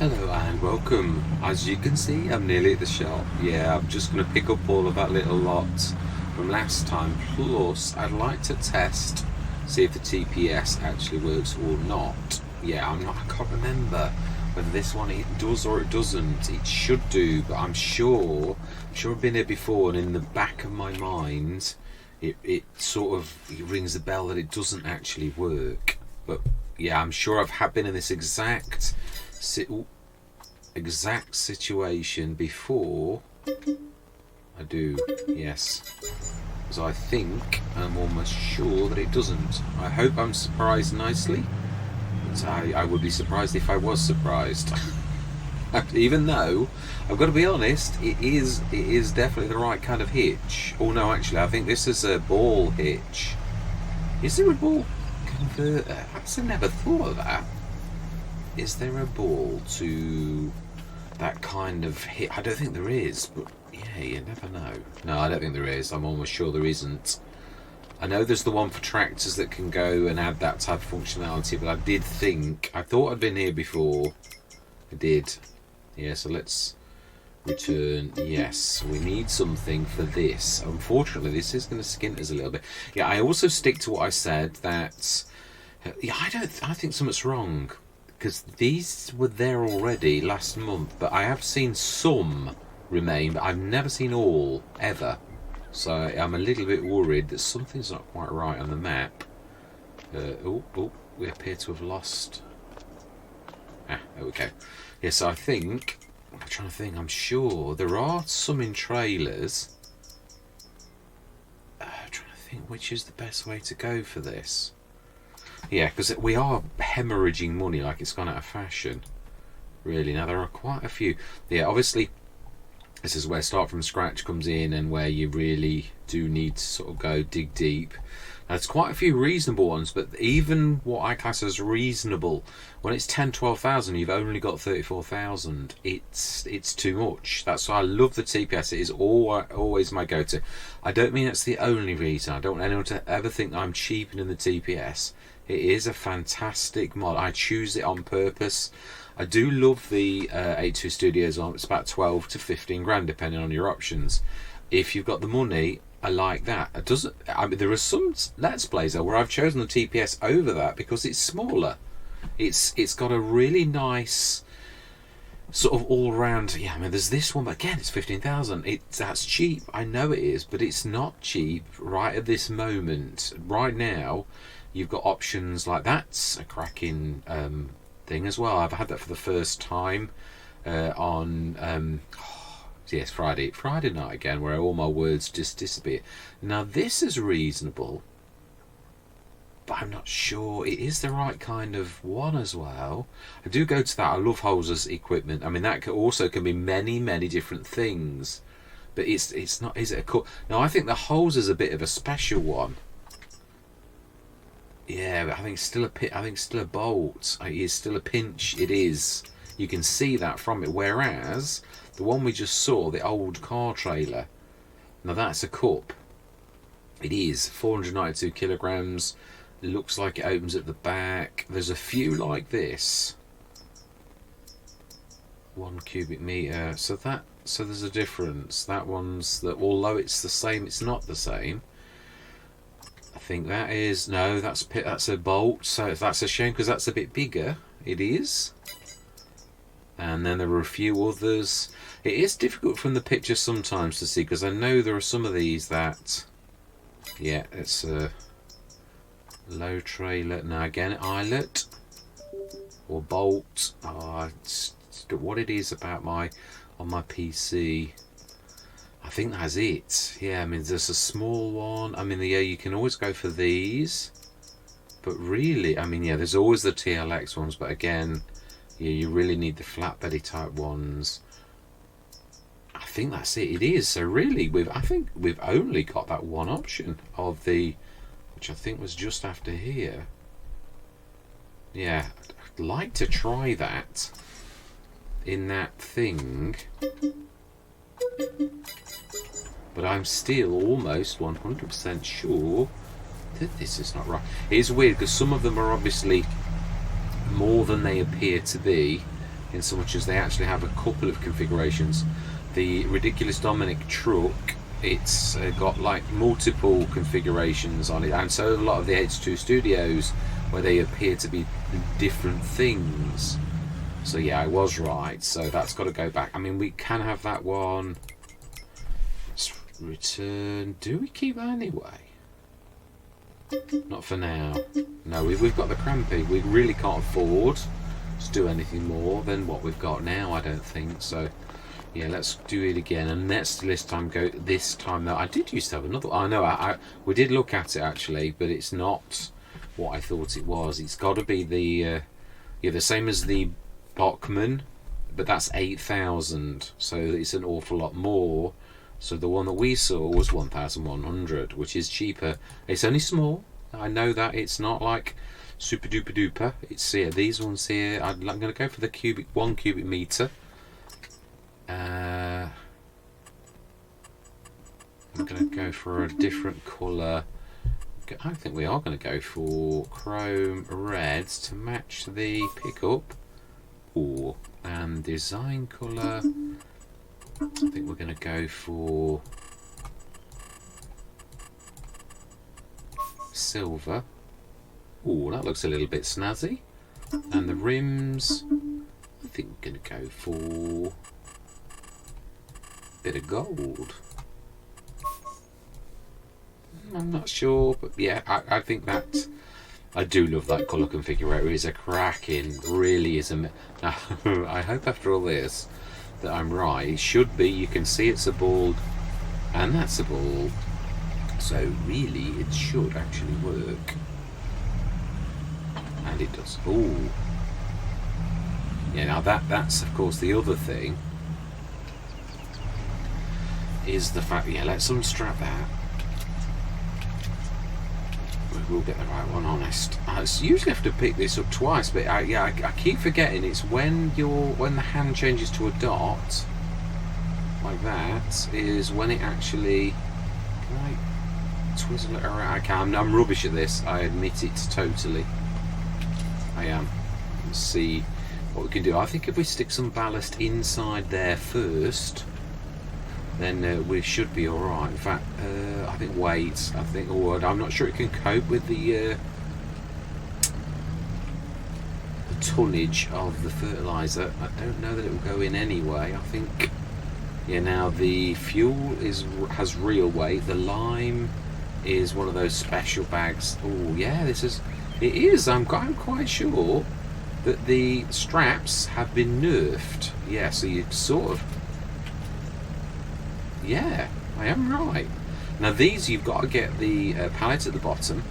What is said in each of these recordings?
Hello and welcome. As you can see, I'm nearly at the shop. Yeah, I'm just going to pick up all of that little lot from last time. Plus, I'd like to test, see if the TPS actually works or not. Yeah, I can't remember whether this one it does or it doesn't. It should do, but I'm sure I've been here before, and in the back of my mind, it sort of rings the bell that it doesn't actually work. But yeah, I'm sure I've been in this exact situation before. I do, yes, because I think I'm almost sure that it doesn't. I hope I'm surprised nicely, but I would be surprised if I was surprised. Even though I've got to be honest, it is definitely the right kind of hitch. Oh no, actually I think this is a ball hitch. Is there a ball converter? I never thought of that. Is there a ball to that kind of hit? I don't think there is, but yeah, you never know. No, I don't think there is. I'm almost sure there isn't. I know there's the one for tractors that can go and add that type of functionality, but I thought I'd been here before. I did. Yeah, so let's return. Yes, we need something for this. Unfortunately, this is going to skint us a little bit. Yeah, I also stick to what I said that yeah, I think something's wrong, because these were there already last month, but I have seen some remain, but I've never seen all ever. So I'm a little bit worried that something's not quite right on the map. We appear to have lost. There we go. Yes, I think I'm sure there are some in trailers. I'm trying to think which is the best way to go for this. Yeah, because we are hemorrhaging money like it's gone out of fashion. Really, now there are quite a few. Yeah, obviously, this is where start from scratch comes in, and where you really do need to sort of go dig deep. Now, there's quite a few reasonable ones, but even what I class as reasonable, when it's 10-12,000, you've only got 34,000. It's too much. That's why I love the TPS. It is always my go-to. I don't mean it's the only reason. I don't want anyone to ever think I'm cheapening the TPS. It is a fantastic mod. I choose it on purpose. I do love the 82 Studios on. It's about 12 to 15 grand depending on your options. If you've got the money, I like that. It doesn't. I mean, there are some Let's Plays though where I've chosen the TPS over that because it's smaller. It's got a really nice sort of all round. Yeah, I mean, there's this one, but again, it's 15,000. That's cheap. I know it is, but it's not cheap right at this moment. Right now, you've got options like that's a cracking thing as well. I've had that for the first time on yes, Friday night again, where all my words just disappear. Now this is reasonable, but I'm not sure it is the right kind of one as well. I do go to that. I love Holzer's equipment. I mean, that also can be many different things, but it's not. Is it a cut? No, I think the Holzer's a bit of a special one. Yeah, but I think it's still still a bolt. It is still a pinch. It is. You can see that from it. Whereas the one we just saw, the old car trailer, now that's a cup. It is 492 kilograms. It looks like it opens at the back. There's a few like this. 1 cubic meter. So there's a difference. That one's that. Although it's the same, it's not the same. I think that is that's a bolt. So that's a shame because that's a bit bigger. It is. And then there are a few others. It is difficult from the picture sometimes to see, because I know there are some of these that, yeah, it's a low trailer. Now again, eyelet or bolt. It's what it is about on my PC. I think that's it. Yeah, I mean, there's a small one. I mean, yeah, you can always go for these, but really, I mean, yeah, there's always the TLX ones, but again, yeah, you really need the flatbeddy type ones. I think that's it. It is. So really, I think we've only got that one option of the, which I think was just after here. Yeah, I'd like to try that in that thing, but I'm still almost 100% sure that this is not right. It is weird because some of them are obviously more than they appear to be, in so much as they actually have a couple of configurations. The Ridiculous Dominic truck, it's got like multiple configurations on it, and so a lot of the H2 Studios where they appear to be different things. So yeah, I was right, so that's got to go back. I mean, we can have that one. Let's return. Do we keep that anyway? Not for now. No, we've got the Crampy. We really can't afford to do anything more than what we've got now, I don't think. So yeah, let's do it again, and let's this time go. This time though, I did used to have another. I know we did look at it actually, but it's not what I thought it was. It's got to be the the same as the Bachmann, but that's 8,000, so it's an awful lot more. So the one that we saw was 1,100, which is cheaper. It's only small. I know that it's not like super duper duper. It's here. These ones here. I'm going to go for the 1 cubic meter. I'm going to go for a different colour. I think we are going to go for chrome reds to match the pickup. Ooh, and design colour. I think we're going to go for silver. Ooh, that looks a little bit snazzy. And the rims, I think we're going to go for a bit of gold. I'm not sure, but yeah, I think that I do love that colour configurator. It's a cracking, really is a. Now, I hope after all this that I'm right. It should be. You can see it's a ball, and that's a ball. So really, it should actually work, and it does. Ooh, yeah. Now that's of course the other thing is the fact. Yeah, let's unstrap that. We'll get the right one, honest. I usually have to pick this up twice, but I keep forgetting it's when the hand changes to a dot like that is when it actually. Can I twizzle it around? I can. I'm rubbish at this. I admit it totally. I am. Let's see what we can do. I think if we stick some ballast inside there first, then we should be alright. In fact, I think weight, I'm not sure it can cope with the tonnage of the fertiliser. I don't know that it will go in anyway. I think, yeah, now the fuel has real weight. The lime is one of those special bags. Oh yeah, it is. I'm quite sure that the straps have been nerfed. Yeah, so you sort of. Yeah, I am right. Now these, you've got to get the pallet at the bottom.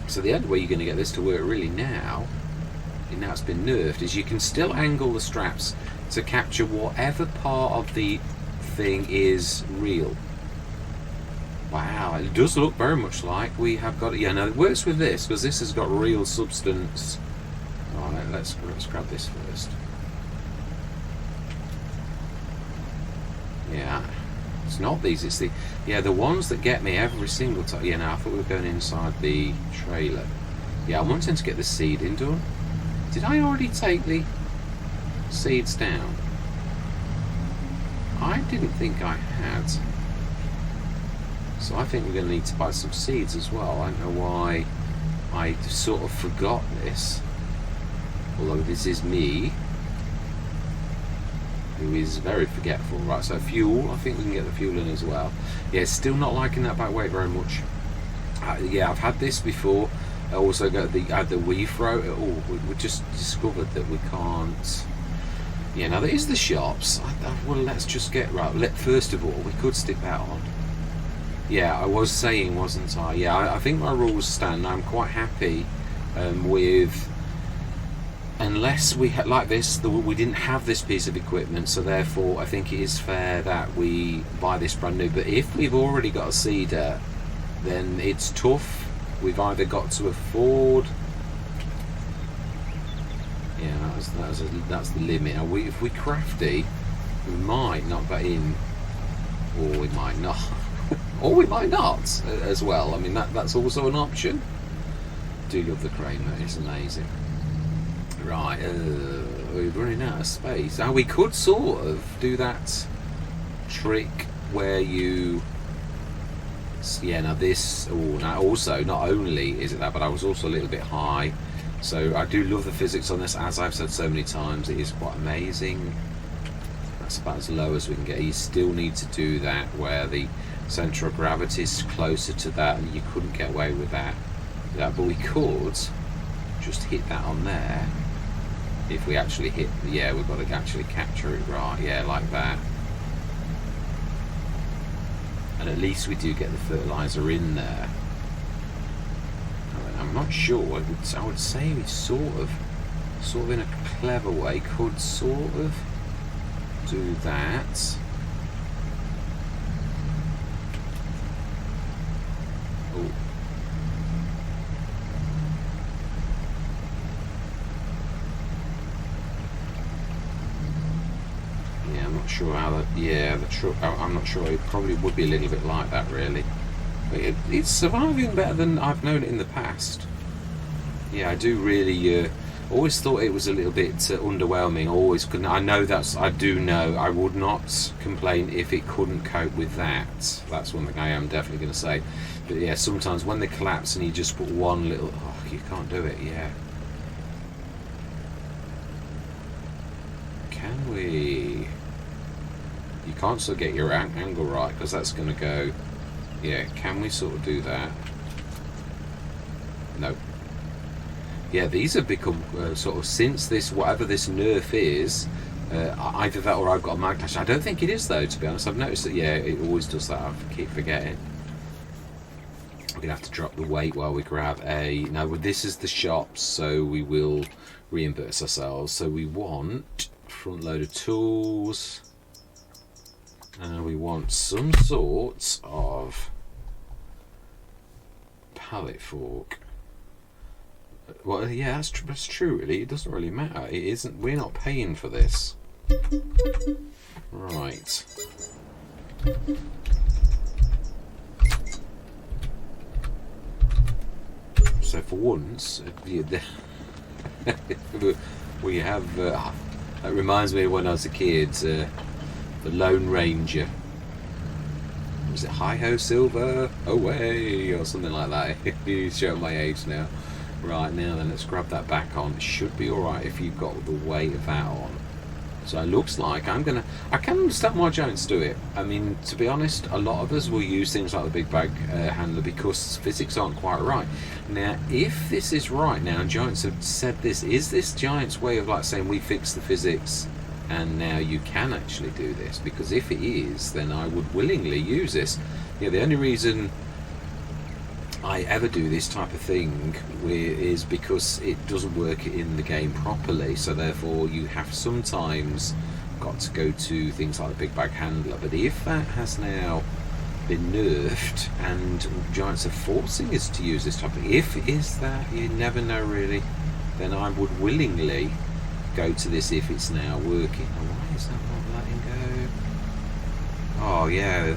So the only way you're going to get this to work really now it's been nerfed, is you can still angle the straps to capture whatever part of the thing is real. Wow, it does look very much like we have got it. Yeah, no, it works with this because this has got real substance. Alright, let's grab this first. Yeah. It's not these, it's the ones that get me every single time. Yeah, no, I thought we were going inside the trailer. Yeah, I'm wanting to get the seeding done. Did I already take the seeds down? I didn't think I had. So I think we're going to need to buy some seeds as well. I don't know why I sort of forgot this. Although this is me, who is very forgetful. Right, so fuel, I think we can get the fuel in as well. Yeah, still not liking that back weight very much. Yeah, I've had this before. I also got the WeFro. Oh, we just discovered that we can't. Yeah, now there is the shops. Well, let's just get right. First of all, we could stick that on. Yeah, I was saying, wasn't I? Yeah, I think my rules stand. I'm quite happy with. Unless we had like this, we didn't have this piece of equipment, so therefore I think it is fair that we buy this brand new. But if we've already got a seeder, then it's tough. We've either got to afford. Yeah, that's the limit. Now if we crafty, we might knock that in, or we might not, or we might not as well. I mean that's also an option. I do love the crane, though. It's amazing. Right, we're running out of space. Now we could sort of do that trick where you... Yeah, now this... Oh, now also, not only is it that, but I was also a little bit high. So I do love the physics on this, as I've said so many times. It is quite amazing. That's about as low as we can get. You still need to do that where the centre of gravity is closer to that, and you couldn't get away with that. But we could just hit that on there. If we actually hit, yeah, we've got to actually capture it right, yeah, like that. And at least we do get the fertiliser in there. I'm not sure. I would say we sort of in a clever way could sort of do that. Oh. Yeah, I'm not sure how that. Yeah, the truck. I'm not sure. It probably would be a little bit like that, really. It's surviving better than I've known it in the past. Yeah, I do really always thought it was a little bit underwhelming. Always couldn't. I know that's. I do know. I would not complain if it couldn't cope with that. That's one thing I am definitely going to say. But yeah, sometimes when they collapse and you just put one little. Oh, you can't do it. Yeah. Can we? You can't still get your angle right because that's going to go. Yeah, can we sort of do that? No. Yeah, these have become sort of since this, whatever this nerf is, either that or I've got a mag clash. I don't think it is though, to be honest. I've noticed that, yeah, it always does that. I keep forgetting. We're going to have to drop the weight while we grab a... Now, this is the shops, so we will reimburse ourselves. So we want front loader tools. And we want some sort of pallet fork. Well, yeah, that's true. Really, it doesn't really matter. It isn't. We're not paying for this, right? So for once, we have. That reminds me of when I was a kid. The Lone Ranger. Was it Hi-Ho Silver? Away! Or something like that. You show my age now. Right, now then, let's grab that back on. It should be alright if you've got the weight of that on. So it looks like I can understand why giants do it. I mean, to be honest, a lot of us will use things like the big bag handler because physics aren't quite right. Now, if this is right now, and giants have said this, is this giant's way of like saying we fixed the physics and now you can actually do this? Because if it is, then I would willingly use this. Yeah, the only reason I ever do this type of thing is because it doesn't work in the game properly, so therefore you have sometimes got to go to things like the big bag handler. But if that has now been nerfed and giants are forcing us to use this type of, if it is that, you never know really, then I would willingly go to this if it's now working. Oh, why is that not letting go? Oh yeah,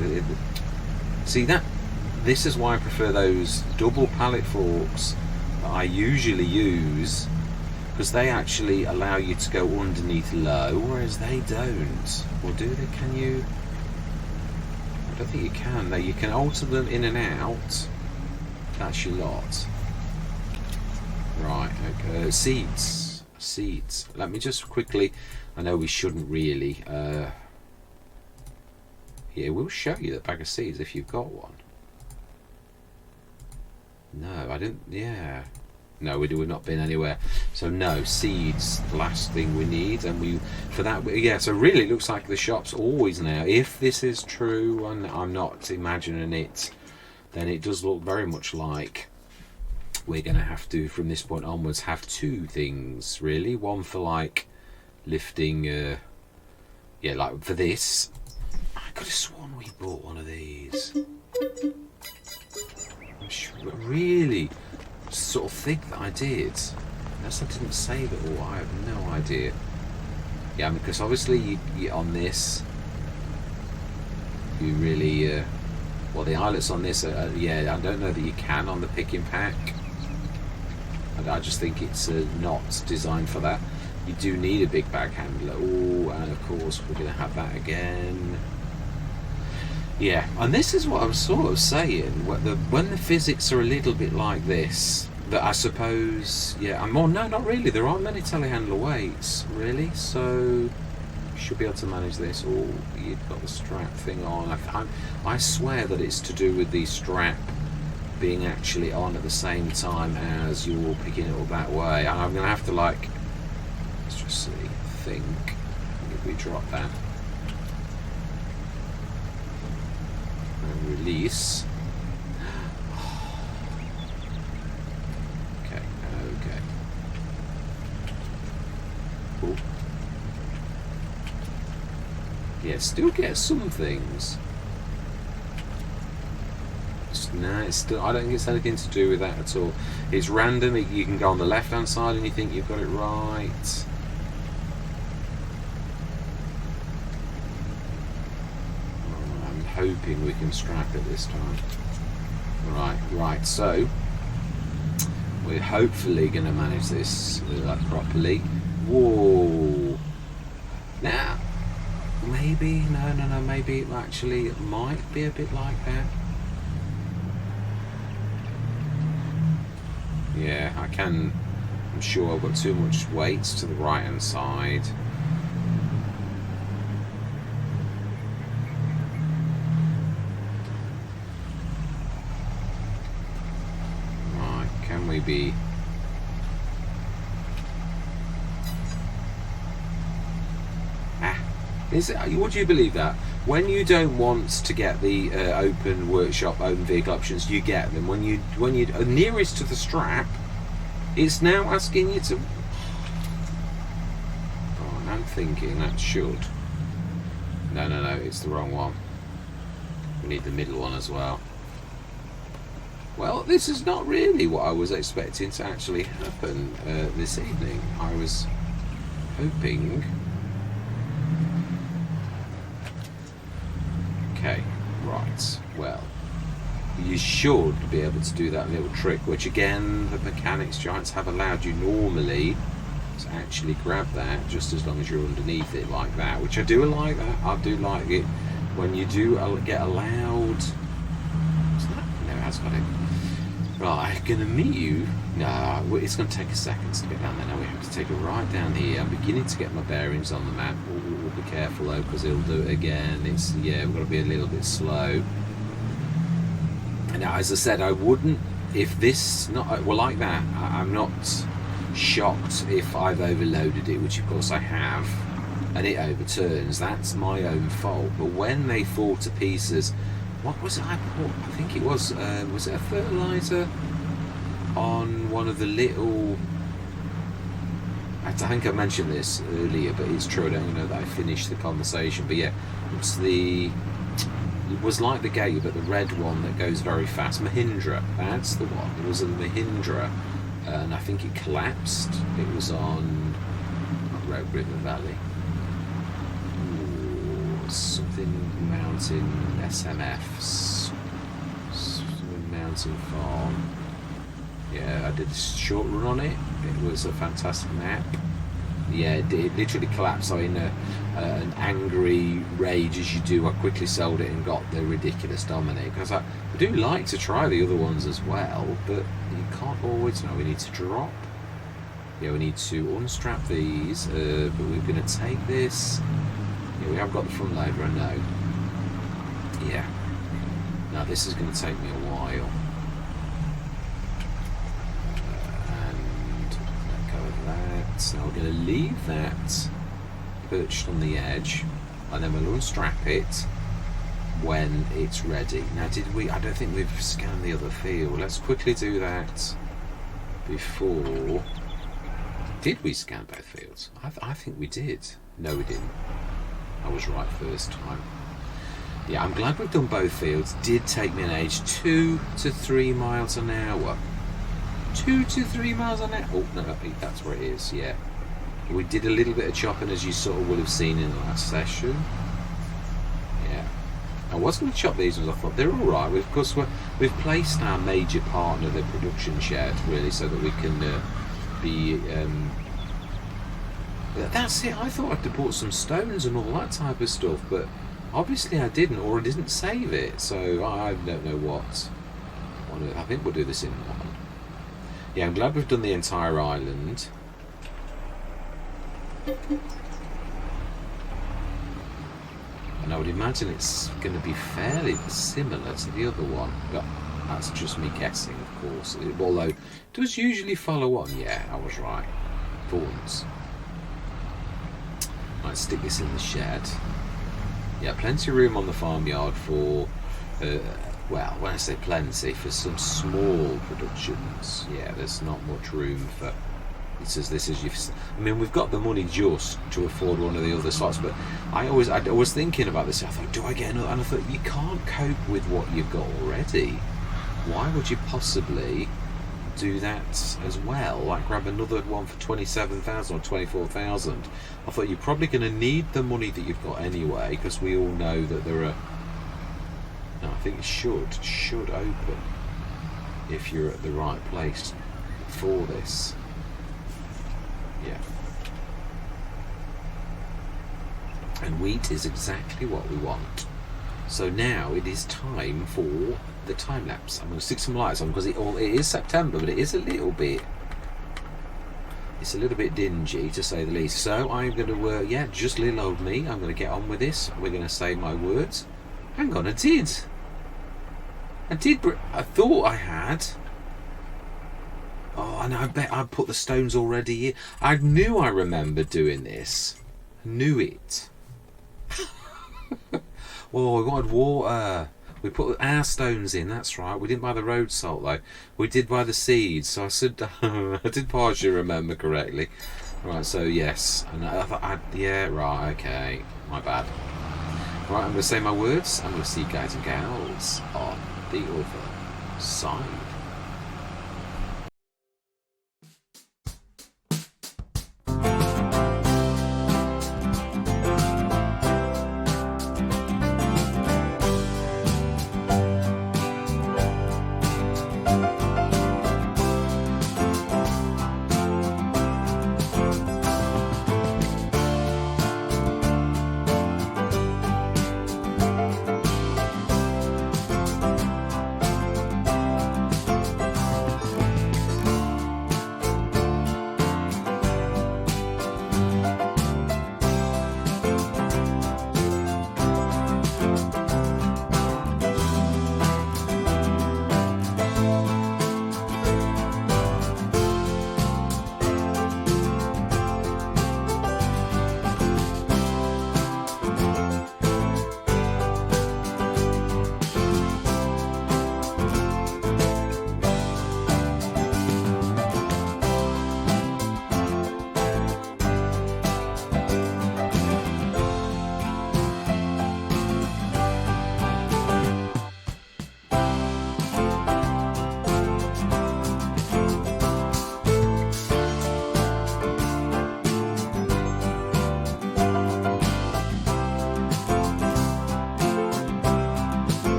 see that. This is why I prefer those double pallet forks that I usually use, because they actually allow you to go underneath low, whereas they don't. Or do they? Can you? I don't think you can. Though you can alter them in and out. That's your lot. Right. Okay. Seeds. Let me just quickly. I know we shouldn't really. Yeah, we'll show you the bag of seeds if you've got one. No, I didn't. Yeah, no, we've not been anywhere. So no seeds. The last thing we need, and we for that. Yeah. So really, it looks like the shop's always now. If this is true, and I'm not imagining it, then it does look very much like we're going to have to, from this point onwards, have two things really. One for like lifting. Yeah, like for this. I could have sworn we bought one of these. Really sort of think that I did, unless I didn't save it all. I have no idea. Yeah, because obviously you on this you really well, the eyelets on this yeah, I don't know that you can on the pick and pack. I I just think it's not designed for that. You do need a big bag handler. Oh, and of course we're going to have that again. Yeah, and this is what I'm sort of saying. When the physics are a little bit like this, that I suppose, yeah, no, not really. There aren't many telehandler weights, really. So you should be able to manage this. Oh, you've got the strap thing on. I swear that it's to do with the strap being actually on at the same time as you're picking it up that way. And I'm going to have to, like, let's just see, think if we drop that. Release. Okay. Cool. Yeah, still get some things. No, it's still. I don't think it's anything to do with that at all. It's random. You can go on the left-hand side and you think you've got it right. Hoping we can strap it this time. Right, so we're hopefully going to manage this properly. Whoa. Now, maybe, no, maybe actually it might be a bit like that. Yeah, I'm sure I've got too much weight to the right hand side. Be would you believe that when you don't want to get the open workshop, open vehicle options, you get them when you are nearest to the strap. It's now asking you to. Oh, and I'm thinking that should. No, it's the wrong one. We need the middle one as well. Well, this is not really what I was expecting to actually happen this evening. I was hoping... Okay, right, well, you should be able to do that little trick, which again, the mechanics giants have allowed you normally to actually grab that, just as long as you're underneath it like that, which I do like that. I do like it when you do get allowed... No, it has got it. Right, I'm going to meet you. No, it's going to take a second to get down there. Now we have to take it right down here. I'm beginning to get my bearings on the map. We'll be careful though, because he'll do it again. We've got to be a little bit slow. Now, as I said, I wouldn't, if this, like that, I'm not shocked if I've overloaded it, which of course I have, and it overturns. That's my own fault. But when they fall to pieces... What was it I bought? I think it was it a fertiliser on one of the little... I think I mentioned this earlier, but it's true, I don't know that I finished the conversation. But yeah, it was like the Gate, but the red one that goes very fast. Mahindra, that's the one. It was a Mahindra, and I think it collapsed. It was on Road River Valley. Something mountain SMFs, mountain farm. Yeah, I did a short run on it. It was a fantastic map. Yeah, it literally collapsed. So in an angry rage as you do, I quickly sold it and got the ridiculous Dominic, because I do like to try the other ones as well, but you can't always know. We need to drop. Yeah, we need to unstrap these, but we're going to take this. Yeah, we have got the front loader, I know. Yeah. Now this is going to take me a while. And let go of that. Now we're going to leave that perched on the edge, and then we'll unstrap it when it's ready. Now I don't think we've scanned the other field. Let's quickly do that before... Did we scan both fields? I think we did. No, we didn't. I was right first time. Yeah, I'm glad we've done both fields. Did take me an age. 2 to 3 miles an hour. 2 to 3 miles an hour. Oh, no, that's where it is, yeah. We did a little bit of chopping, as you sort of will have seen in the last session. Yeah. I was going to chop these ones. I thought they're all right. Of course, we've placed our major partner, the production shed, really, so that we can be. That's it. I thought I'd have bought some stones and all that type of stuff, but obviously I didn't, or I didn't save it. So I don't know what. I think we'll do this in one. Yeah, I'm glad we've done the entire island. And I would imagine it's going to be fairly similar to the other one, but that's just me guessing, of course. Although, it does usually follow on. Yeah, I was right. Thorns. Right, stick this in the shed. Yeah, plenty of room on the farmyard for, well, when I say plenty, for some small productions. Yeah, there's not much room for. I mean, we've got the money just to afford one of the other slots, but I was thinking about this. I thought, do I get another? And I thought, you can't cope with what you've got already. Why would you possibly do that as well? Like grab another one for 27,000 or 24,000. I thought you're probably going to need the money that you've got anyway, because we all know that there are. No, I think it should open if you're at the right place for this. Yeah. And wheat is exactly what we want. So now it is time for the time lapse. I'm going to stick some lights on because it is September, but it is a little bit. It's a little bit dingy, to say the least. So I'm going to, just little old me. I'm going to get on with this. We're going to say my words. Hang on, I did. I thought I had. Oh, and I bet I put the stones already in. I knew I remembered doing this. Knew it. Oh, we wanted water. We put our stones in, that's right. We didn't buy the road salt, though. We did buy the seeds. So I said, I did partially remember correctly. Right, so yes. And I thought, yeah, right, okay. My bad. Right, I'm going to say my words. I'm going to see you guys and gals on the other side.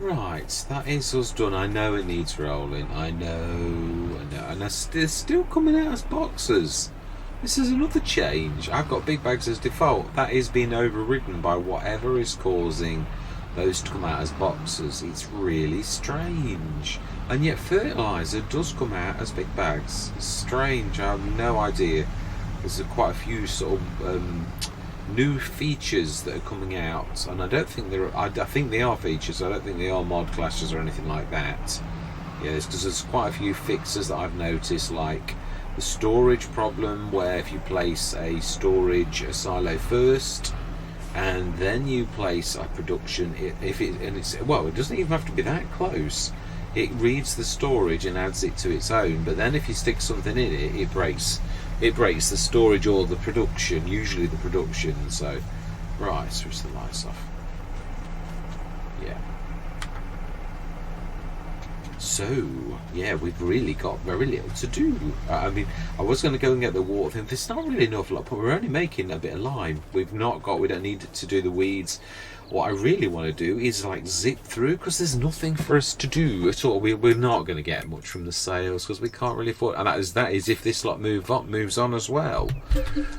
Right, that is us done. I know it needs rolling. I know. And they're still coming out as boxes. This is another change. I've got big bags as default. That is being overridden by whatever is causing those to come out as boxes. It's really strange. And yet fertiliser does come out as big bags. It's strange. I have no idea. There's quite a few sort of new features that are coming out, and I don't think they're. I think they are features. I don't think they are mod clashes or anything like that. Yes, because there's quite a few fixes that I've noticed, like the storage problem, where if you place a silo first, and then you place a production, it doesn't even have to be that close. It reads the storage and adds it to its own, but then if you stick something in it, it breaks it breaks the storage or the production, usually the production. So right, switch the lights off. Yeah. So yeah, we've really got very little to do. I mean, I was going to go and get the water thing. There's not really an awful lot, but we're only making a bit of lime. We don't need to do the weeds. What I really want to do is like zip through, because there's nothing for us to do at all. We're not going to get much from the sales because we can't really afford, and that is if this lot moves on as well.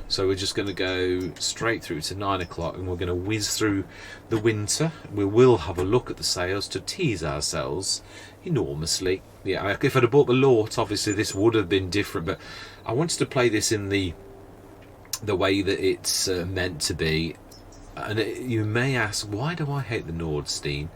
So we're just going to go straight through to 9 o'clock, and we're going to whiz through the winter. We will have a look at the sales to tease ourselves enormously. Yeah, if I'd have bought the lot, obviously this would have been different, but I wanted to play this in the way that it's meant to be. And you may ask, why do I hate the Nordstein?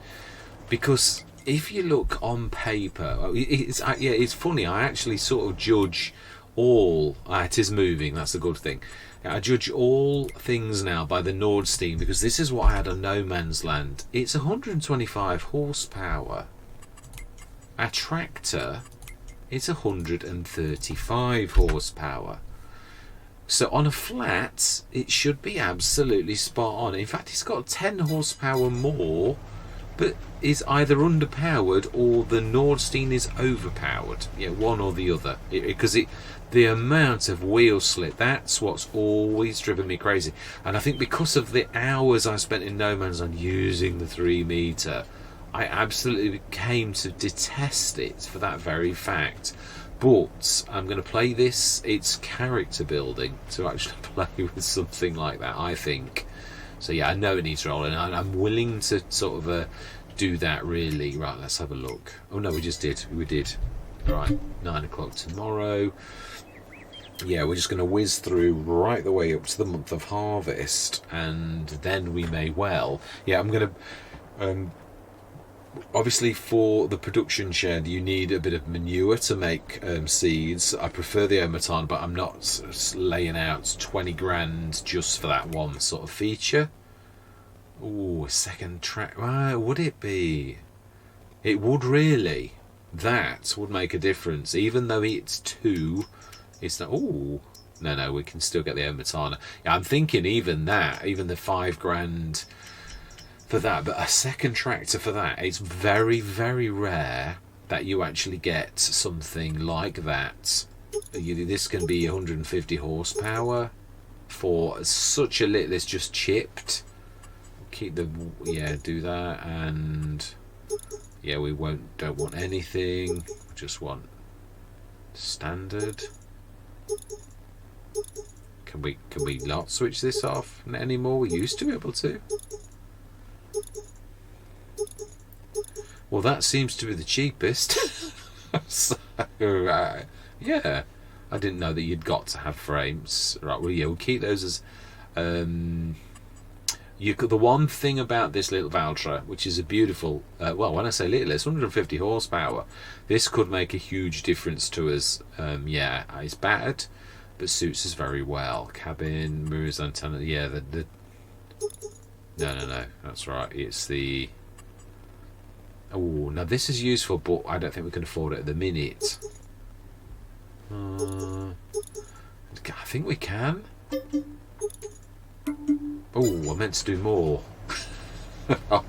Because if you look on paper, it's funny. I actually sort of judge all. It is moving. That's a good thing. I judge all things now by the Nordstein, because this is what I had on No Man's Land. It's 125 horsepower. A tractor, it's 135 horsepower. So on a flat, it should be absolutely spot on. In fact, it's got 10 horsepower more, but is either underpowered or the Nordstein is overpowered. Yeah, one or the other. Because the amount of wheel slip, that's what's always driven me crazy. And I think because of the hours I spent in No Man's Land using the 3 metre, I absolutely came to detest it for that very fact. But I'm going to play this. It's character building to actually play with something like that, I think. So yeah, I know it needs rolling, and I'm willing to sort of do that, really. Right, let's have a look. Oh no, we did. Right, 9 o'clock tomorrow. Yeah, we're just going to whiz through right the way up to the month of harvest, and then we may well. Yeah, I'm going to. Obviously, for the production shed, you need a bit of manure to make seeds. I prefer the Omaton, but I'm not laying out 20 grand just for that one sort of feature. Oh, a second track. Would it be? It would really. That would make a difference. Even though it's 2, it's not. Oh, no, we can still get the Omaton. Yeah, I'm thinking even the 5 grand. For that, but a second tractor for that, it's very, very rare that you actually get something like that. This can be 150 horsepower for such a little. It's just chipped. Do that, and yeah, we don't want anything. Just want standard. Can we not switch this off anymore? We used to be able to. Well, that seems to be the cheapest. So, yeah, I didn't know that you'd got to have frames. Right, well, yeah, we'll keep those as. The one thing about this little Valtra, which is a beautiful. Well, when I say little, it's 150 horsepower. This could make a huge difference to us. Yeah, it's battered, but suits us very well. Cabin, mirrors, antenna. Yeah, No, that's right. It's the. Oh, now this is useful, but I don't think we can afford it at the minute. I think we can. Oh, I meant to do more.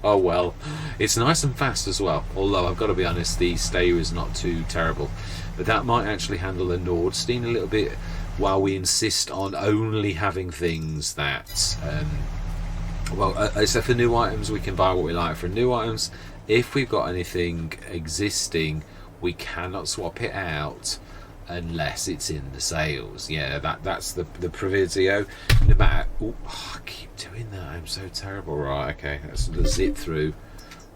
Oh well, it's nice and fast as well. Although I've got to be honest, the stayer is not too terrible, but that might actually handle the Nordstein a little bit. While we insist on only having things that. Except for new items, we can buy what we like. For new items, if we've got anything existing, we cannot swap it out unless it's in the sales. Yeah, that's the proviso. No matter. I keep doing that. I'm so terrible. Right, okay. Let's zip through.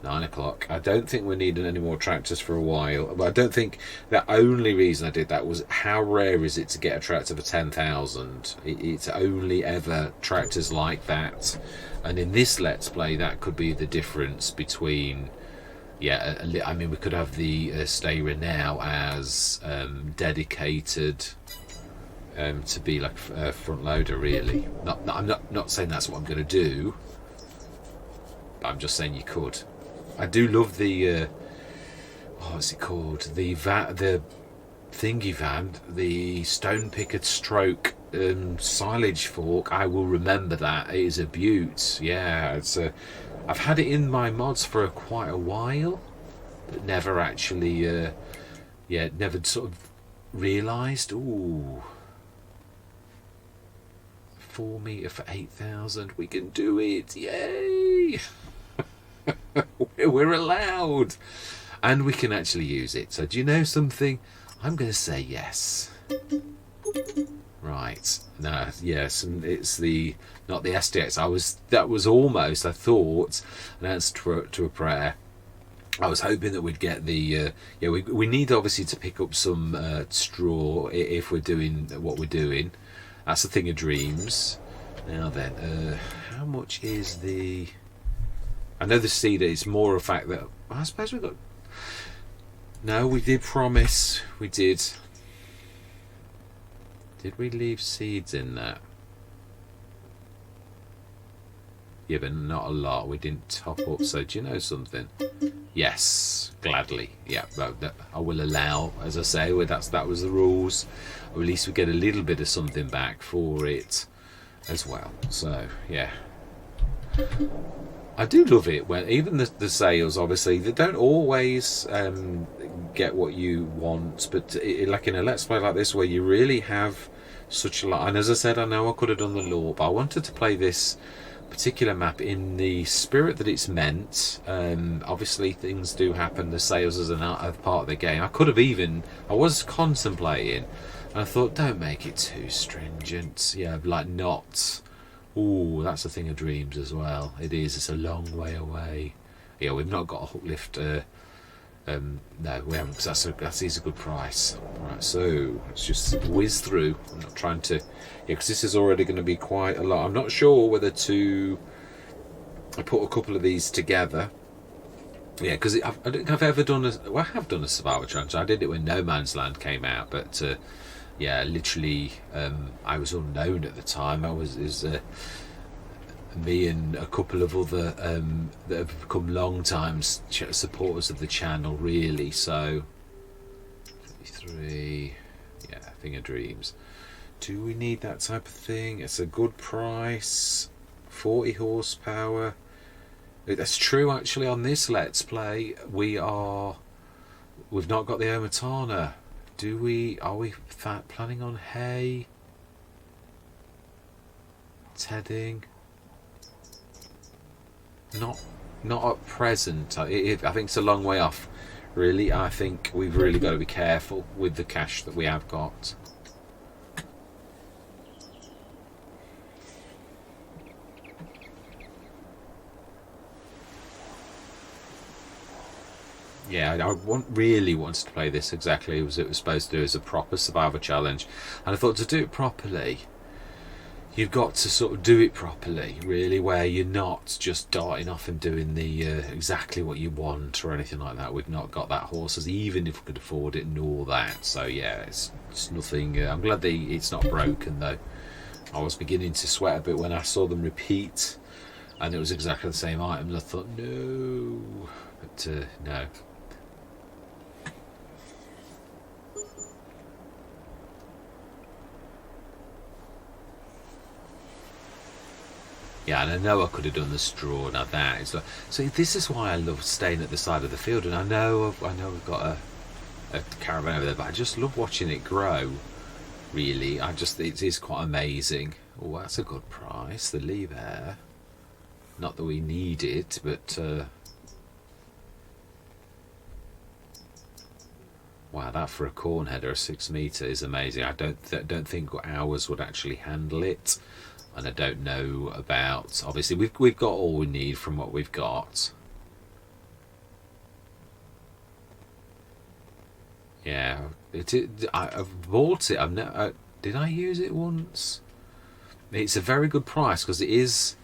9 o'clock. I don't think we're needing any more tractors for a while. But I don't think the only reason I did that was how rare is it to get a tractor for 10,000? It's only ever tractors like that. And in this Let's Play, that could be the difference between. Yeah, I mean, we could have the stayer now as dedicated to be like a front loader, really. I'm not saying that's what I'm going to do, but I'm just saying you could. I do love the what's it called? The thingy van, the stone picket stroke silage fork. I will remember that. It is a beaut. Yeah, it's a. I've had it in my mods for quite a while, but never actually. Yeah, never sort of realised. Ooh. 4 metre for 8,000. We can do it. Yay! We're allowed. And we can actually use it. So do you know something? I'm going to say yes. Right. No, yes. And it's the... Not the STX. That was almost, I thought, an answer to a prayer. I was hoping that we'd get the... yeah, we need obviously to pick up some straw if we're doing what we're doing. That's the thing of dreams. Now then, how much is the... I know the cedar is more a fact that... I suppose we got... No, we did promise. We did. Did we leave seeds in that? Yeah, but not a lot. We didn't top up. So do you know something? Yes, gladly. Yeah, I will allow, as I say, that was the rules. Or at least we get a little bit of something back for it as well. So yeah, I do love it when even the sales, obviously, they don't always get what you want, but like in a let's play like this where you really have such a lot. And as I said, I know I could have done the lore, but I wanted to play this particular map in the spirit that it's meant. Obviously things do happen, the sales as a part of the game. I was contemplating, and I thought, don't make it too stringent. Yeah, like not. Ooh, that's a thing of dreams as well. It is. It's a long way away. Yeah, we've not got a hook lift. No, we haven't, because that is a good price. Right, so let's just whiz through. I'm not trying to... Yeah, because this is already going to be quite a lot. I'm not sure whether to... I put a couple of these together. Yeah, because I don't think I've ever done a... Well, I have done a survival challenge. I did it when No Man's Land came out, but... yeah, literally, I was unknown at the time. Me and a couple of other that have become long time supporters of the channel, really. So 33, yeah, Thing of Dreams. Do we need that type of thing? It's a good price. 40 horsepower. That's true, actually. On this Let's Play, we've not got the Omatana. Are we planning on hay? Tedding? Not at present. I think it's a long way off. Really, I think we've really got to be careful with the cash that we have got. Yeah, I really wanted to play this exactly as it was supposed to do, as a proper survivor challenge. And I thought, to do it properly, you've got to sort of do it properly, really, where you're not just darting off and doing the exactly what you want or anything like that. We've not got that horses, even if we could afford it and all that. So yeah, it's nothing. I'm glad it's not broken though. I was beginning to sweat a bit when I saw them repeat, and it was exactly the same item. And I thought, no, but no. Yeah, and I know I could have done the straw. Now that is like, so. This is why I love staying at the side of the field. And I know we've got a caravan over there, but I just love watching it grow. Really, it is quite amazing. Oh, that's a good price. The lever. Not that we need it, but wow, that for a corn header, a 6 metre, is amazing. I don't think ours would actually handle it. And I don't know about... Obviously, we've got all we need from what we've got. Yeah, I've bought it. Did I use it once? It's a very good price because it is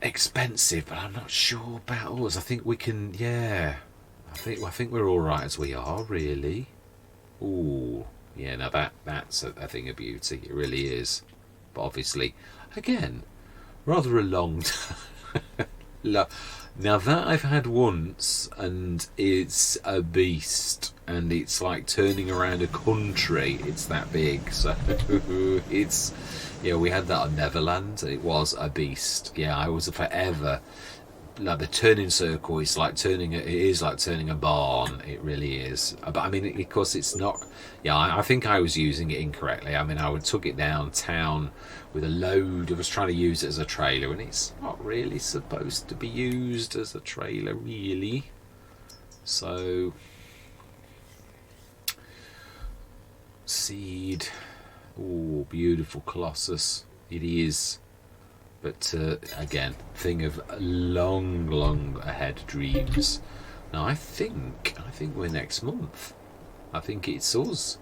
expensive, but I'm not sure about us. I think we can... Yeah, I think we're all right as we are, really. Ooh, yeah. Now that's a thing of beauty. It really is. But obviously, again, rather a long time. Now that I've had once, and it's a beast, and it's like turning around a country. It's that big, so it's, yeah. We had that on Neverland. It was a beast. Yeah, I was forever. Like the turning circle, it's like turning. It is like turning a barn. It really is. But I mean, because it's not. Yeah, I think I was using it incorrectly. I mean, I took it downtown with a load. I was trying to use it as a trailer, and it's not really supposed to be used as a trailer, really. So, seed. Oh, beautiful Colossus. It is. But again, thing of long ahead dreams. Now I think we're next month. I think it's us.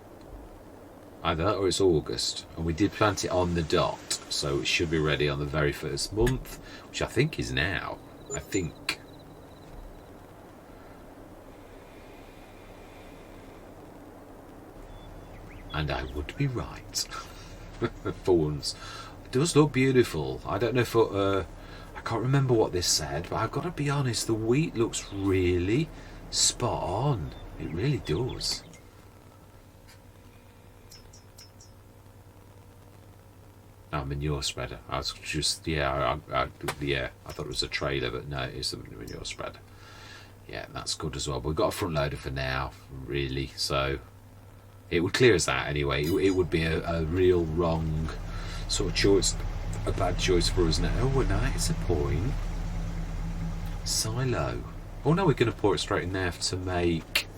Either that or it's August, and we did plant it on the dot, so it should be ready on the very first month, which I think is now. I think. And I would be right for once. It does look beautiful. I don't know if I can't remember what this said, but I've got to be honest, the wheat looks really spot on. It really does. Oh, manure spreader. I was just, yeah, I thought it was a trailer, but no, it's a manure spreader. Yeah, that's good as well. But we've got a front loader for now, really, so it would clear us out anyway. It would be a real wrong sort of choice, a bad choice for us now. Oh, no, it's a point. Silo. Oh no, we're going to pour it straight in there to make.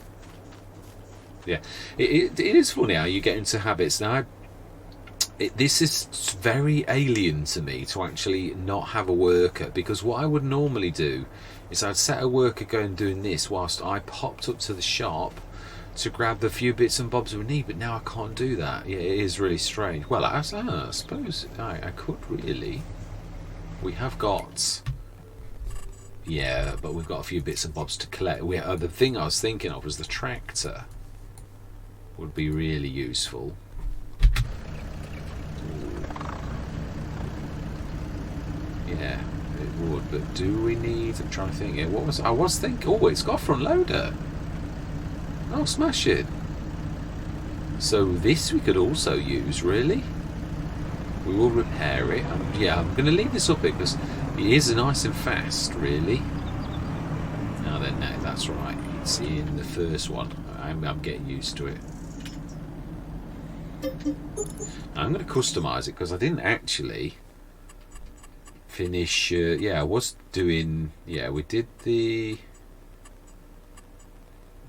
Yeah, it is funny how you get into habits now. This is very alien to me to actually not have a worker, because what I would normally do is I'd set a worker going doing this whilst I popped up to the shop to grab the few bits and bobs we need, but now I can't do that. Yeah, it is really strange. Well, I suppose I could really. We have got, yeah, but we've got a few bits and bobs to collect. The thing I was thinking of was the tractor would be really useful. Yeah, it would, but do we need, I'm trying to think here, I was thinking, oh, it's got a front loader. Oh, smash it. So this we could also use, really. We will repair it. Yeah, I'm going to leave this up here because it is nice and fast, really. Now then, no, that's right. It's in the first one. I'm getting used to it. Now, I'm going to customise it because I didn't actually finish. Yeah, I was doing. Yeah, we did the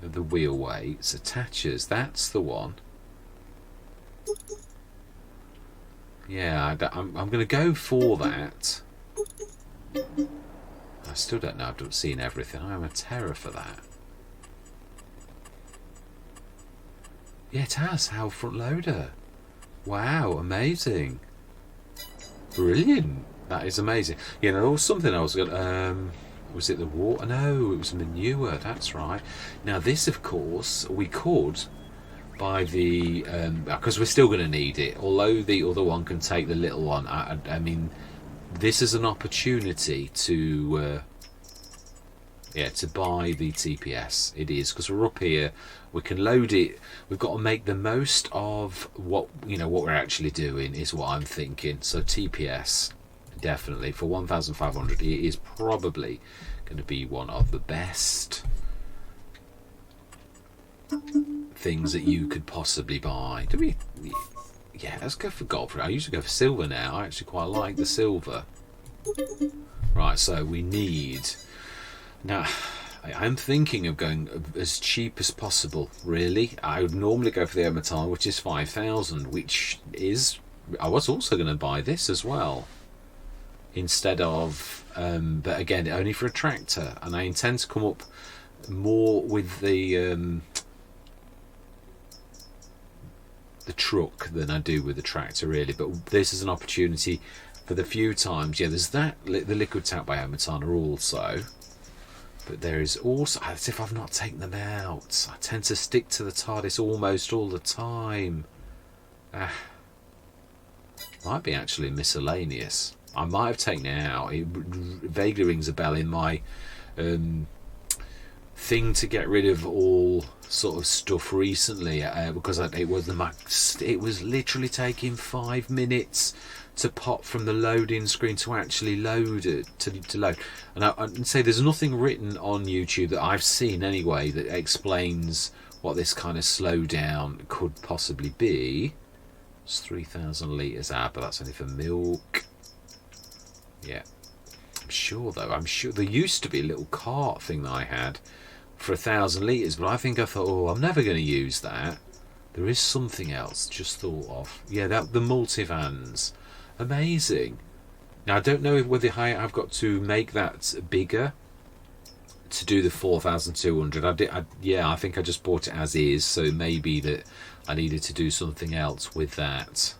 wheel weights, attachers. That's the one. Yeah, I'm going to go for that. I still don't know. I've seen everything. I'm a terror for that. Yeah, it has. How front loader. Wow, amazing. Brilliant. That is amazing. You know, there was something else. Was it the water? No, it was manure. That's right. Now this, of course, we could buy the because we're still going to need it. Although the other one can take the little one. I mean, this is an opportunity to to buy the TPS. It is, because we're up here. We can load it. We've got to make the most of what what we're actually doing. Is what I'm thinking. So TPS. Definitely for 1,500, it is probably going to be one of the best things that you could possibly buy. Do we? Yeah, let's go for gold. I usually go for silver now. I actually quite like the silver. Right, so we need. Now, I'm thinking of going as cheap as possible. Really, I would normally go for the Hermiton, which is 5,000, which is. I was also going to buy this as well. Instead of but again, only for a tractor, and I intend to come up more with the truck than I do with the tractor, really. But this is an opportunity for the few times. Yeah, there's that the liquid tap by Hermiton also, but there is also, as if I've not taken them out. I tend to stick to the TARDIS almost all the time. Might be actually miscellaneous. I might have taken it out. It vaguely rings a bell in my thing to get rid of all sort of stuff recently, because it was literally taking 5 minutes to pop from the loading screen to actually load it to load. And I'd say there's nothing written on YouTube that I've seen anyway that explains what this kind of slowdown could possibly be. It's 3,000 litres, but that's only for milk. Yeah, I'm sure there used to be a little cart thing that I had for 1,000 litres, but I thought, oh, I'm never going to use that. There is something else just thought of. Yeah, the multivans. Amazing. Now, I don't know whether I've got to make that bigger to do the 4,200. I think I just bought it as is, so maybe that I needed to do something else with that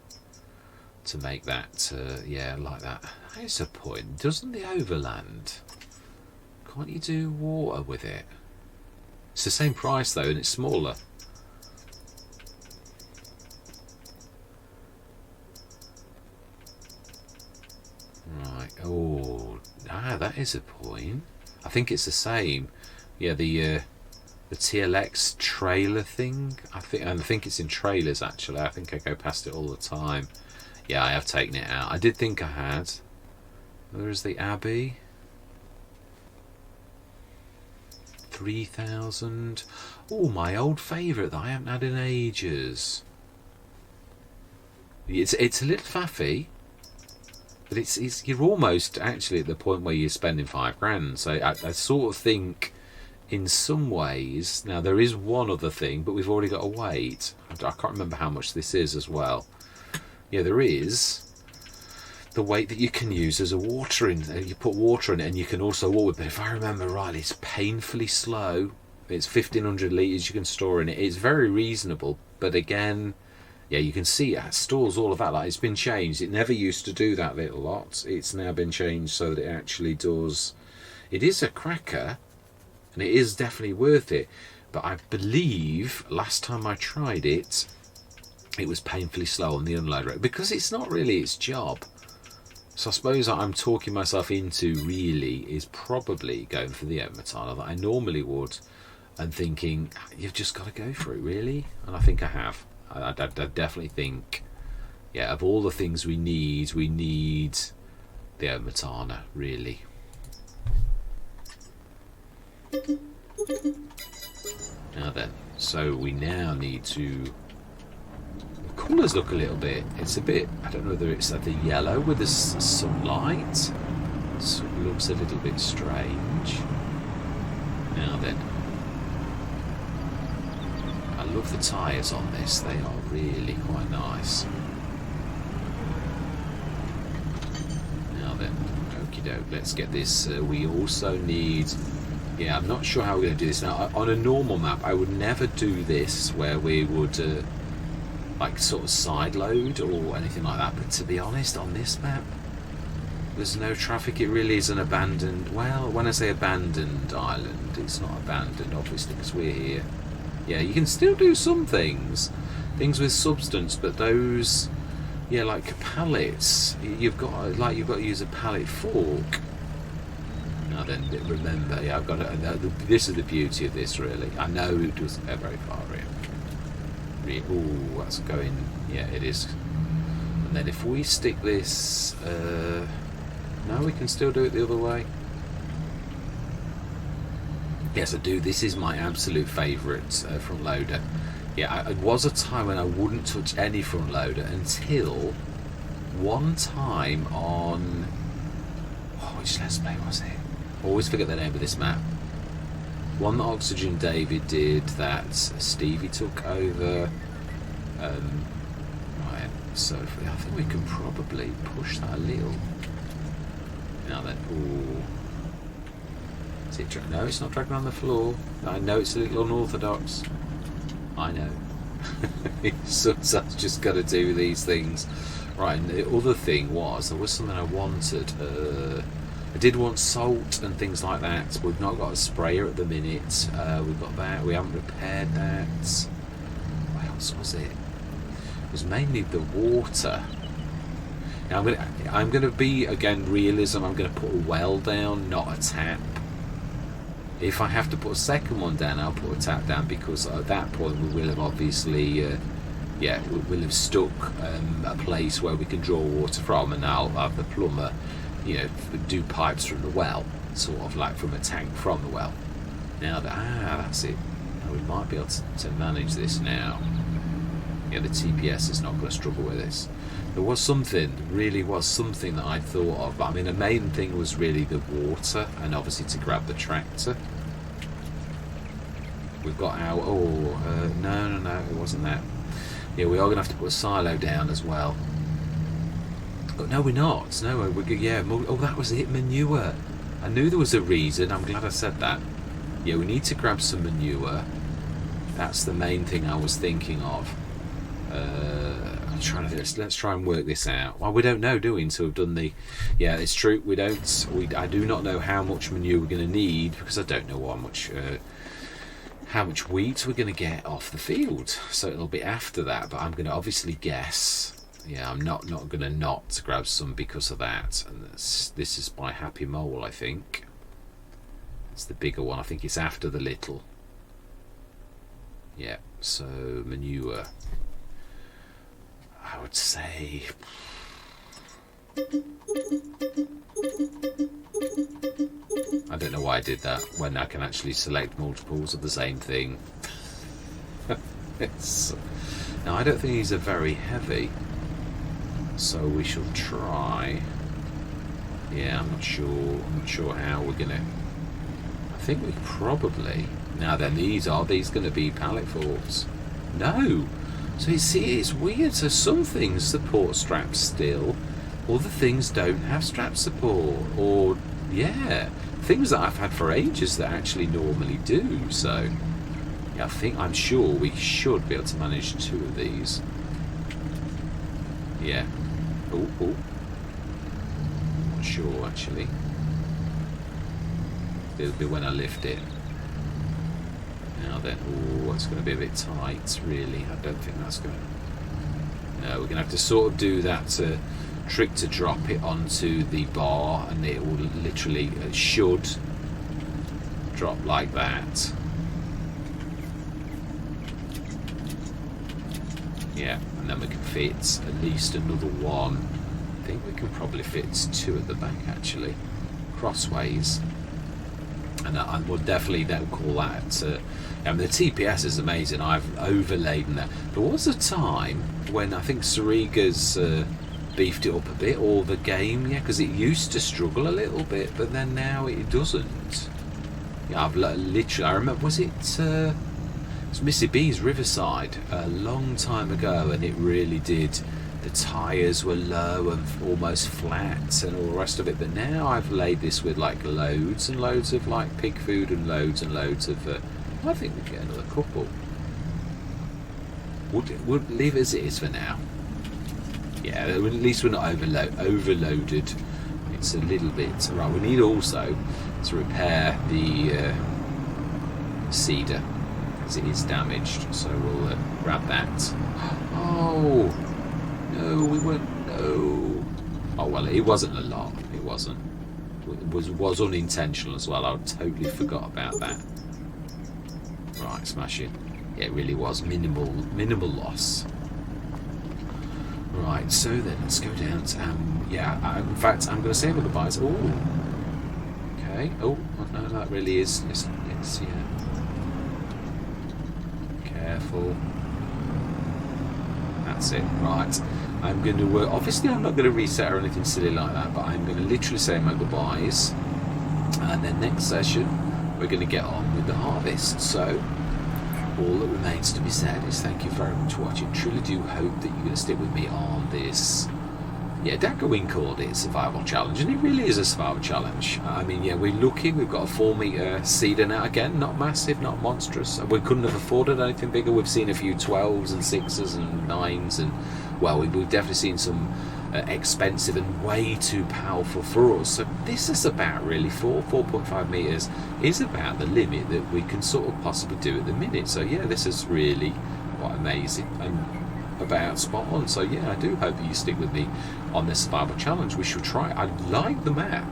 to make that, like that. There's a point. Doesn't the Overland, can't you do water with it? It's the same price though, and it's smaller. Right. Oh, that is a point. I think it's the same. Yeah, the TLX trailer thing. I think it's in trailers actually. I think I go past it all the time. Yeah, I have taken it out. I did think I had. Where is the Abbey? 3,000. Oh, my old favourite that I haven't had in ages. It's a little faffy, but it's you're almost actually at the point where you're spending £5 grand. So I sort of think, in some ways, now there is one other thing, but we've already got to wait. I can't remember how much this is as well. Yeah, there is the weight that you can use as a watering. You put water in it, and you can also water. But if I remember right, it's painfully slow. It's 1,500 litres you can store in it. It's very reasonable, but again, yeah, you can see it stores all of that. Like, it's been changed. It never used to do that little lot. It's now been changed so that it actually does. It is a cracker, and it is definitely worth it. But I believe last time I tried it, it was painfully slow on the unload rate because it's not really its job. So I suppose what I'm talking myself into really is probably going for the Omatana that I normally would, and thinking you've just got to go for it, really. And I think I have. I definitely think, yeah, of all the things we need the Omatana, really. Now then, so we now need to. The colours look a little bit. It's a bit. I don't know whether it's like the yellow with the sunlight. So it looks a little bit strange. Now then, I love the tyres on this. They are really quite nice. Now then, okie doke. Let's get this. We also need. Yeah, I'm not sure how we're going to do this now. On a normal map, I would never do this where we would like sort of side load or anything like that. But to be honest, on this map, there's no traffic. It really is an abandoned. Well, when I say abandoned island, it's not abandoned, obviously, because we're here. Yeah, you can still do some things with substance, but those, yeah, like pallets, you've got to use a pallet fork. Now then, remember, yeah, I've got to, this is the beauty of this, really. I know it doesn't go very far here. Oh, that's going, yeah, it is. And then if we stick this, no, we can still do it the other way. Yes, I do. This is my absolute favourite front loader. Yeah, it was a time when I wouldn't touch any front loader until one time on, which Let's Play was it? I always forget the name of this map. One that Oxygen David did that Stevie took over. Right, so I think we can probably push that a little. Now then, ooh. Is it no, it's not dragging on the floor. I know it's a little unorthodox. I know. Sometimes just got to do these things. Right, and the other thing was, there was something I wanted. I did want salt and things like that. We've not got a sprayer at the minute. We've got that. We haven't repaired that. What else was it? It was mainly the water. Now I'm gonna be, again, realism. I'm gonna put a well down, not a tap. If I have to put a second one down, I'll put a tap down, because at that point we will have obviously, we'll have stuck a place where we can draw water from, and I'll have the plumber, do pipes from the well, sort of like from a tank from the well. Now that's it. Now we might be able to manage this now. Yeah, the TPS is not going to struggle with this. There was something that I thought of. I mean, the main thing was really the water, and obviously to grab the tractor. We've got our... no, it wasn't that. Yeah, we are going to have to put a silo down as well. But no, we're not. No, that was it, manure. I knew there was a reason. I'm glad I said that. Yeah, we need to grab some manure. That's the main thing I was thinking of. I'm trying to do this. Let's try and work this out. Well, we don't know, do we? Until we've done the... Yeah, it's true. We don't. I do not know how much manure we're going to need, because I don't know how much wheat we're going to get off the field. So it'll be after that. But I'm going to obviously guess. Yeah, I'm not going to not grab some because of that. And this is by Happy Mole, I think. It's the bigger one. I think it's after the little. Yeah. So manure. I would say... I don't know why I did that when I can actually select multiples of the same thing. Now, I don't think these are very heavy, so we shall try. Yeah, I'm not sure how we're gonna... I think we probably... Now then, these going to be pallet forks? No! So you see, it's weird. So some things support straps still, other things don't have strap support, or things that I've had for ages that actually normally do. So yeah, I'm sure we should be able to manage 2 of these. Yeah. Oh. Not sure actually. It'll be when I lift it. Now then, it's going to be a bit tight, really. I don't think that's going to... No, we're going to have to sort of do that trick to drop it onto the bar, and it will literally, should drop like that. Yeah, and then we can fit at least another one. I think we can probably fit 2 at the back, actually, crossways. And I will definitely call that... I mean, the TPS is amazing. I've overlaid that. There was a time when I think Sariga's beefed it up a bit, or the game, because it used to struggle a little bit, but then now it doesn't. Yeah, I've literally... I remember, was it Missy B's Riverside a long time ago, and it really did... The tyres were low and almost flat and all the rest of it, but now I've laid this with like loads and loads of like pig food and loads of I think we'd get another couple. We'll leave it as it is for now. Yeah, at least we're not overloaded. It's a little bit... Right, we need also to repair the cedar, as it is damaged, so we'll grab that. Oh! No, we weren't. No. Oh well, it wasn't a lot. It wasn't. It was unintentional as well. I totally forgot about that. Right, smashing. Yeah, it really was minimal loss. Right, so then let's go down to in fact, I'm going to say my goodbyes. Oh. Okay. Oh no, that really is. It's Careful. That's it. Right. I'm going to obviously I'm not going to reset or anything silly like that, but I'm going to literally say my goodbyes, and then next session we're going to get on with the harvest. So all that remains to be said is thank you very much for watching. Truly do hope that you're going to stick with me on this. Yeah, Darkwing called it a survival challenge, and it really is a survival challenge. I mean, yeah, we're lucky. We've got a 4-metre cedar now. Again, not massive, not monstrous. We couldn't have afforded anything bigger. We've seen a few 12s and 6s and 9s, and well, we've definitely seen some expensive and way too powerful for us. So this is about really 4.5 metres is about the limit that we can sort of possibly do at the minute. So yeah, this is really quite amazing. And about spot on. So yeah, I do hope that you stick with me on this survival challenge. We shall try. I like the map.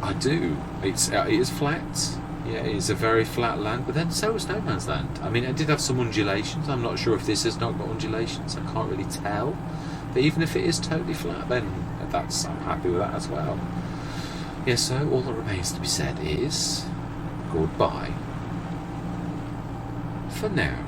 I do. It is flat. Yeah, it is a very flat land, but then so is No Man's Land. I mean, it did have some undulations. I'm not sure if this has not got undulations. I can't really tell. But even if it is totally flat, then I'm happy with that as well. Yeah, so all that remains to be said is goodbye for now.